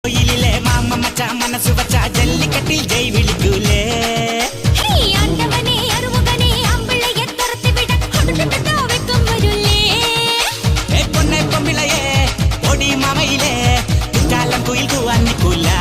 கோயிலிலே மாமா மச்சான் மனசு வச்சா ஜல்லிக்கட்டில் ஜெய் விழிக்குலே ஆண்டவனே அருமுகனே அம்பிள்ளைய துரத்தி விட கொடுத்துட்டா வெக்கம் வருலே பொண்ணை பொம்பிளையே ஒடி மாமையிலே குற்றாலம் குயில் குவான்னிக்குலா